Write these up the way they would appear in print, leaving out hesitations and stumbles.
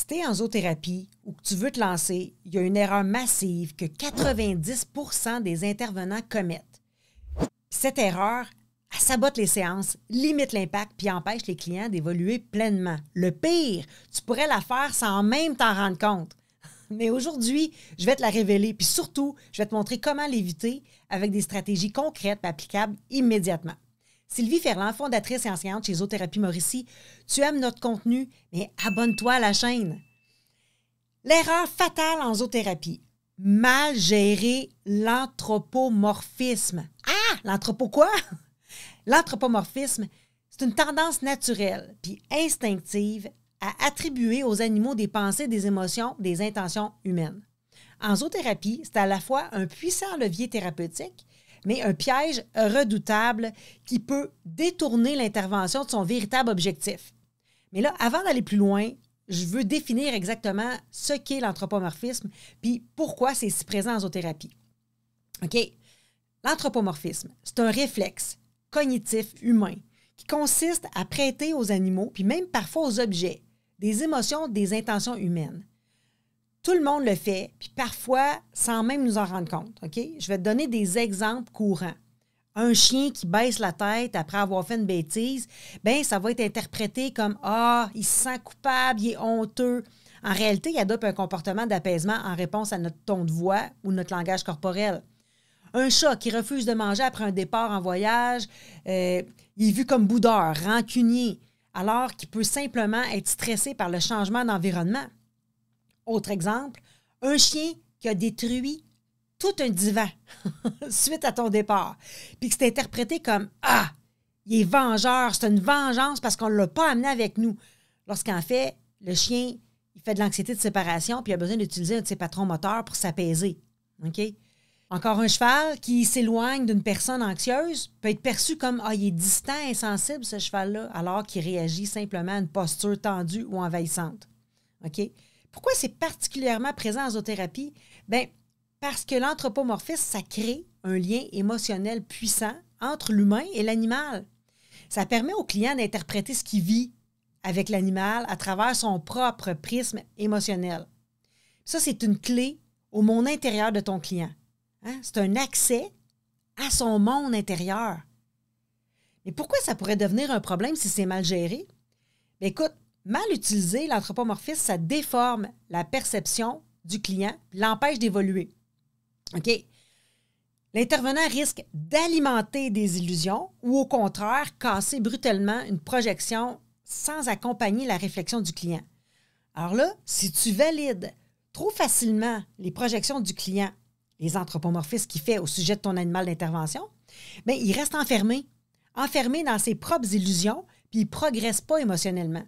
tu es en zoothérapie ou que tu veux te lancer, il y a une erreur massive que 90% des intervenants commettent. Cette erreur, elle sabote les séances, limite l'impact puis empêche les clients d'évoluer pleinement. Le pire, tu pourrais la faire sans même t'en rendre compte. Mais aujourd'hui, je vais te la révéler puis surtout, je vais te montrer comment l'éviter avec des stratégies concrètes et applicables immédiatement. Sylvie Ferland, fondatrice et enseignante chez Zoothérapie Mauricie, tu aimes notre contenu, mais abonne-toi à la chaîne. L'erreur fatale en zoothérapie, mal gérer l'anthropomorphisme. Ah, l'anthropo quoi? L'anthropomorphisme, c'est une tendance naturelle puis instinctive à attribuer aux animaux des pensées, des émotions, des intentions humaines. En zoothérapie, c'est à la fois un puissant levier thérapeutique, mais un piège redoutable qui peut détourner l'intervention de son véritable objectif. Mais là, avant d'aller plus loin, je veux définir exactement ce qu'est l'anthropomorphisme puis pourquoi c'est si présent en zoothérapie. OK? L'anthropomorphisme, c'est un réflexe cognitif humain qui consiste à prêter aux animaux, puis même parfois aux objets, des émotions, des intentions humaines. Tout le monde le fait, puis parfois sans même nous en rendre compte. OK? Je vais te donner des exemples courants. Un chien qui baisse la tête après avoir fait une bêtise, bien, ça va être interprété comme « Ah, il se sent coupable, il est honteux ». En réalité, il adopte un comportement d'apaisement en réponse à notre ton de voix ou notre langage corporel. Un chat qui refuse de manger après un départ en voyage, il est vu comme boudeur, rancunier, alors qu'il peut simplement être stressé par le changement d'environnement. Autre exemple, un chien qui a détruit tout un divan suite à ton départ, puis que c'est interprété comme « Ah, il est vengeur, c'est une vengeance parce qu'on ne l'a pas amené avec nous ». Lorsqu'en fait, le chien, il fait de l'anxiété de séparation puis il a besoin d'utiliser un de ses patrons moteurs pour s'apaiser. OK? Encore un cheval qui s'éloigne d'une personne anxieuse peut être perçu comme « Ah, il est distant, insensible, ce cheval-là », alors qu'il réagit simplement à une posture tendue ou envahissante. OK? Pourquoi c'est particulièrement présent en zoothérapie? Bien, parce que l'anthropomorphisme, ça crée un lien émotionnel puissant entre l'humain et l'animal. Ça permet au client d'interpréter ce qu'il vit avec l'animal à travers son propre prisme émotionnel. Ça, c'est une clé au monde intérieur de ton client. Hein? C'est un accès à son monde intérieur. Mais pourquoi ça pourrait devenir un problème si c'est mal géré? Bien, écoute, mal utilisé, l'anthropomorphisme, ça déforme la perception du client et l'empêche d'évoluer. OK? L'intervenant risque d'alimenter des illusions ou au contraire, casser brutalement une projection sans accompagner la réflexion du client. Alors là, si tu valides trop facilement les projections du client, les anthropomorphismes qu'il fait au sujet de ton animal d'intervention, bien, il reste enfermé dans ses propres illusions puis il ne progresse pas émotionnellement.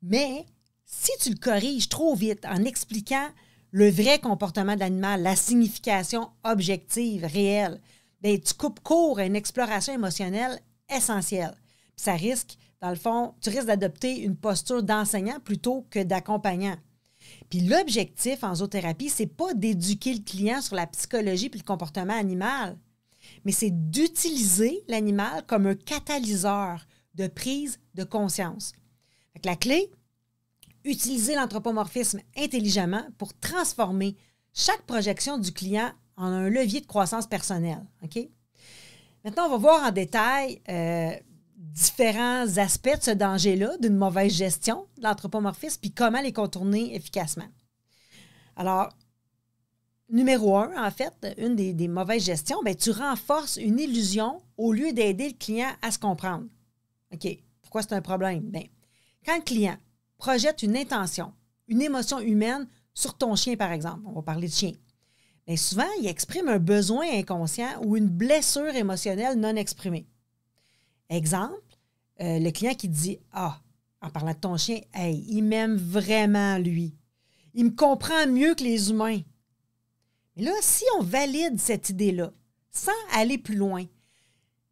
Mais si tu le corriges trop vite en expliquant le vrai comportement de l'animal, la signification objective, réelle, bien, tu coupes court à une exploration émotionnelle essentielle. Puis ça risque, dans le fond, tu risques d'adopter une posture d'enseignant plutôt que d'accompagnant. Puis l'objectif en zoothérapie, c'est pas d'éduquer le client sur la psychologie puis le comportement animal, mais c'est d'utiliser l'animal comme un catalyseur de prise de conscience. Fait que la clé, utiliser l'anthropomorphisme intelligemment pour transformer chaque projection du client en un levier de croissance personnelle. OK? Maintenant, on va voir en détail différents aspects de ce danger-là, d'une mauvaise gestion de l'anthropomorphisme, puis comment les contourner efficacement. Alors, numéro 1, en fait, une des mauvaises gestions, bien, tu renforces une illusion au lieu d'aider le client à se comprendre. OK, pourquoi c'est un problème? Bien, quand le client projette une intention, une émotion humaine sur ton chien, par exemple, on va parler de chien, bien, souvent, il exprime un besoin inconscient ou une blessure émotionnelle non exprimée. Exemple, le client qui dit « Ah, en parlant de ton chien, hey, il m'aime vraiment, lui. Il me comprend mieux que les humains. » Mais là, si on valide cette idée-là, sans aller plus loin,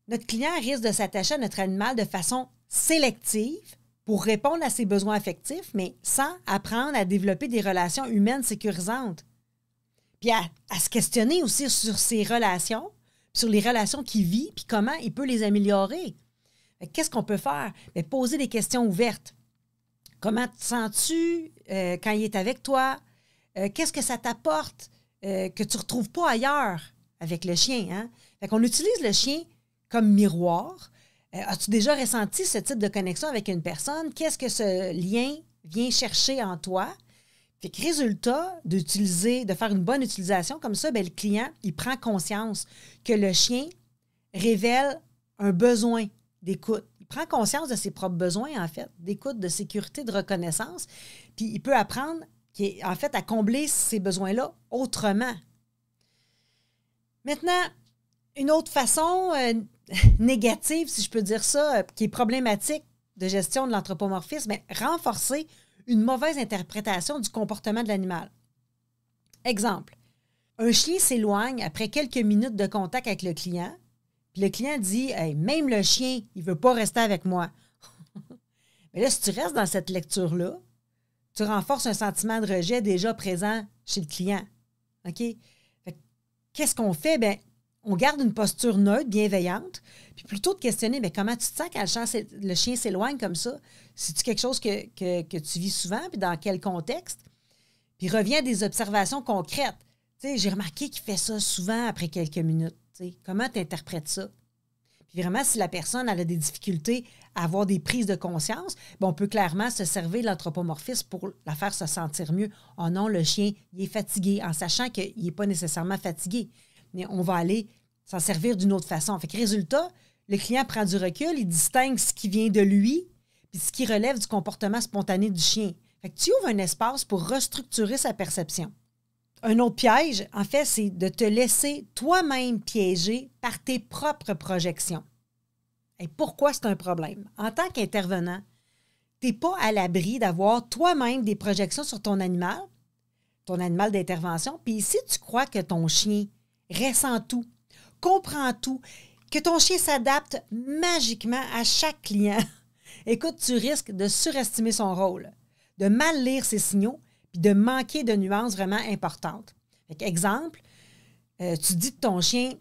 notre client risque de s'attacher à notre animal de façon sélective pour répondre à ses besoins affectifs, mais sans apprendre à développer des relations humaines sécurisantes. Puis à se questionner aussi sur ses relations, sur les relations qu'il vit, puis comment il peut les améliorer. Qu'est-ce qu'on peut faire? Bien, poser des questions ouvertes. Comment te sens-tu quand il est avec toi? Qu'est-ce que ça t'apporte que tu ne retrouves pas ailleurs avec le chien? Hein? Fait qu'on utilise le chien comme miroir. As-tu déjà ressenti ce type de connexion avec une personne? Qu'est-ce que ce lien vient chercher en toi? Fait que résultat de faire une bonne utilisation comme ça, bien, le client, il prend conscience que le chien révèle un besoin d'écoute. Il prend conscience de ses propres besoins, en fait, d'écoute, de sécurité, de reconnaissance. Puis il peut apprendre, en fait, à combler ces besoins-là autrement. Maintenant, une autre façon négative, si je peux dire ça, qui est problématique de gestion de l'anthropomorphisme, bien, renforcer une mauvaise interprétation du comportement de l'animal. Exemple, un chien s'éloigne après quelques minutes de contact avec le client, puis le client dit hey, « Même le chien, il ne veut pas rester avec moi. » Mais là, si tu restes dans cette lecture-là, tu renforces un sentiment de rejet déjà présent chez le client. OK? Qu'est-ce qu'on fait? Bien, on garde une posture neutre, bienveillante, puis plutôt de questionner bien, comment tu te sens quand le chien s'éloigne comme ça? C'est-tu quelque chose que tu vis souvent, puis dans quel contexte? Puis reviens à des observations concrètes. Tu sais, j'ai remarqué qu'il fait ça souvent après quelques minutes. Tu sais, comment tu interprètes ça? Puis vraiment, si la personne elle a des difficultés à avoir des prises de conscience, bien, on peut clairement se servir de l'anthropomorphisme pour la faire se sentir mieux. Oh non, le chien, il est fatigué, en sachant qu'il n'est pas nécessairement fatigué. Mais on va aller s'en servir d'une autre façon. Fait que résultat, le client prend du recul, il distingue ce qui vient de lui puis ce qui relève du comportement spontané du chien. Fait que tu ouvres un espace pour restructurer sa perception. Un autre piège, en fait, c'est de te laisser toi-même piéger par tes propres projections. Et pourquoi c'est un problème? En tant qu'intervenant, tu n'es pas à l'abri d'avoir toi-même des projections sur ton animal d'intervention, puis si tu crois que ton chien ressent tout, comprend tout, que ton chien s'adapte magiquement à chaque client, écoute, tu risques de surestimer son rôle, de mal lire ses signaux, puis de manquer de nuances vraiment importantes. Fait exemple, tu dis de ton chien,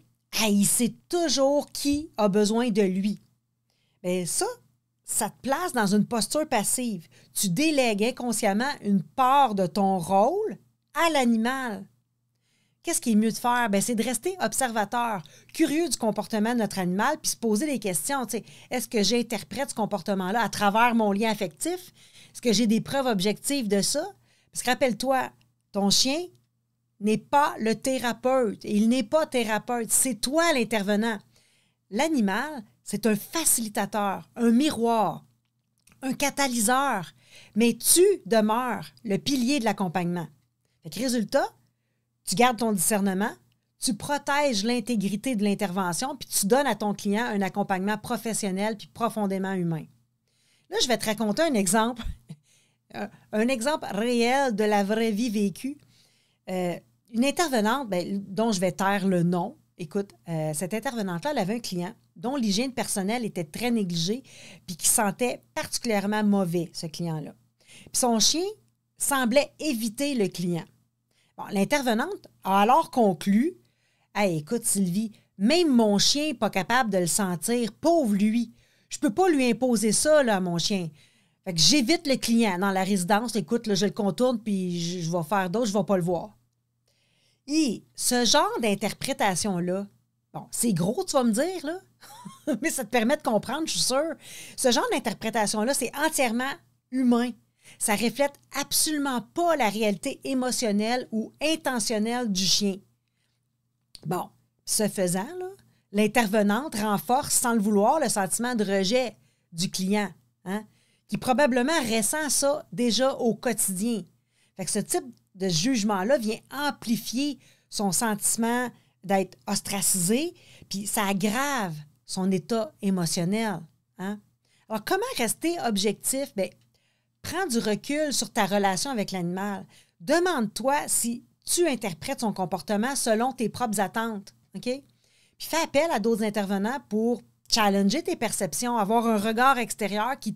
il sait toujours qui a besoin de lui. Bien, ça te place dans une posture passive. Tu délègues inconsciemment une part de ton rôle à l'animal. Qu'est-ce qui est mieux de faire? Bien, c'est de rester observateur, curieux du comportement de notre animal, puis se poser des questions. Est-ce que j'interprète ce comportement-là à travers mon lien affectif? Est-ce que j'ai des preuves objectives de ça? Parce que rappelle-toi, ton chien n'est pas le thérapeute. Il n'est pas thérapeute. C'est toi l'intervenant. L'animal, c'est un facilitateur, un miroir, un catalyseur. Mais tu demeures le pilier de l'accompagnement. Fait que résultat, tu gardes ton discernement, tu protèges l'intégrité de l'intervention, puis tu donnes à ton client un accompagnement professionnel puis profondément humain. Là, je vais te raconter un exemple, un exemple réel de la vraie vie vécue. Une intervenante, dont je vais taire le nom, écoute, cette intervenante-là, elle avait un client dont l'hygiène personnelle était très négligée puis qui sentait particulièrement mauvais, ce client-là. Puis son chien semblait éviter le client. Bon, l'intervenante a alors conclu « Hey, écoute Sylvie, même mon chien n'est pas capable de le sentir, pauvre lui. Je ne peux pas lui imposer ça là, à mon chien. Fait que j'évite le client dans la résidence. Écoute, là, je le contourne puis je vais faire d'autres, je ne vais pas le voir. » Et ce genre d'interprétation-là, bon, c'est gros, tu vas me dire, là, mais ça te permet de comprendre, je suis sûre. Ce genre d'interprétation-là, c'est entièrement humain. Ça ne reflète absolument pas la réalité émotionnelle ou intentionnelle du chien. Bon, ce faisant, là, l'intervenante renforce sans le vouloir le sentiment de rejet du client, hein, qui probablement ressent ça déjà au quotidien. Fait que ce type de jugement-là vient amplifier son sentiment d'être ostracisé, puis ça aggrave son état émotionnel. Hein? Alors, comment rester objectif? Bien, prends du recul sur ta relation avec l'animal. Demande-toi si tu interprètes son comportement selon tes propres attentes. OK? Puis fais appel à d'autres intervenants pour challenger tes perceptions, avoir un regard extérieur qui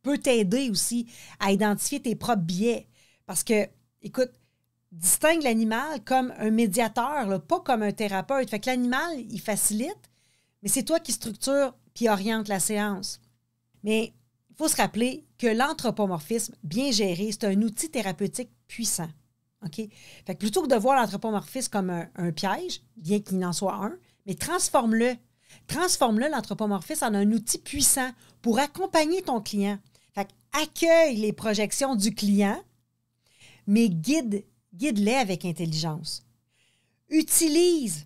peut t'aider aussi à identifier tes propres biais. Parce que, écoute, distingue l'animal comme un médiateur, là, pas comme un thérapeute. Fait que l'animal, il facilite, mais c'est toi qui structure puis oriente la séance. Mais il faut se rappeler que l'anthropomorphisme bien géré, c'est un outil thérapeutique puissant. OK? Fait que plutôt que de voir l'anthropomorphisme comme un piège, bien qu'il n'en soit un, mais transforme-le. Transforme-le, l'anthropomorphisme, en un outil puissant pour accompagner ton client. Fait que accueille les projections du client, mais guide-les avec intelligence. Utilise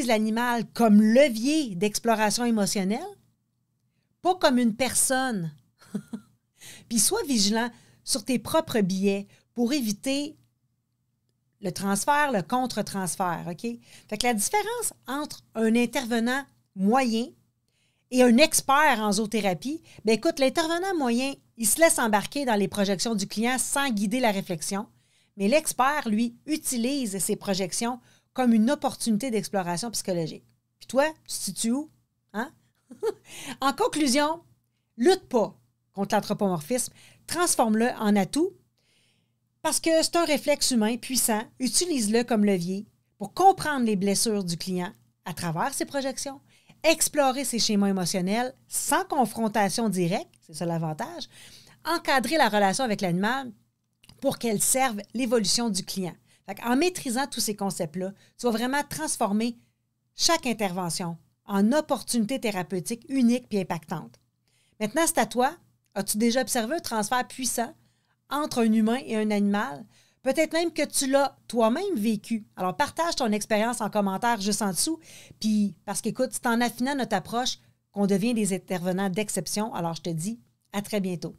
l'animal comme levier d'exploration émotionnelle, pas comme une personne. Puis sois vigilant sur tes propres biais pour éviter le transfert, le contre-transfert, OK? Fait que la différence entre un intervenant moyen et un expert en zoothérapie, bien écoute, l'intervenant moyen, il se laisse embarquer dans les projections du client sans guider la réflexion, mais l'expert, lui, utilise ses projections comme une opportunité d'exploration psychologique. Puis toi, tu te situes où? Hein? En conclusion, lutte pas contre l'anthropomorphisme, transforme-le en atout parce que c'est un réflexe humain puissant. Utilise-le comme levier pour comprendre les blessures du client à travers ses projections, explorer ses schémas émotionnels sans confrontation directe, c'est ça l'avantage, encadrer la relation avec l'animal pour qu'elle serve l'évolution du client. En maîtrisant tous ces concepts-là, tu vas vraiment transformer chaque intervention en opportunité thérapeutique unique et impactante. Maintenant, c'est à toi. As-tu déjà observé un transfert puissant entre un humain et un animal? Peut-être même que tu l'as toi-même vécu. Alors, partage ton expérience en commentaire juste en dessous. Puis, parce qu'écoute, c'est en affinant notre approche qu'on devient des intervenants d'exception. Alors, je te dis à très bientôt.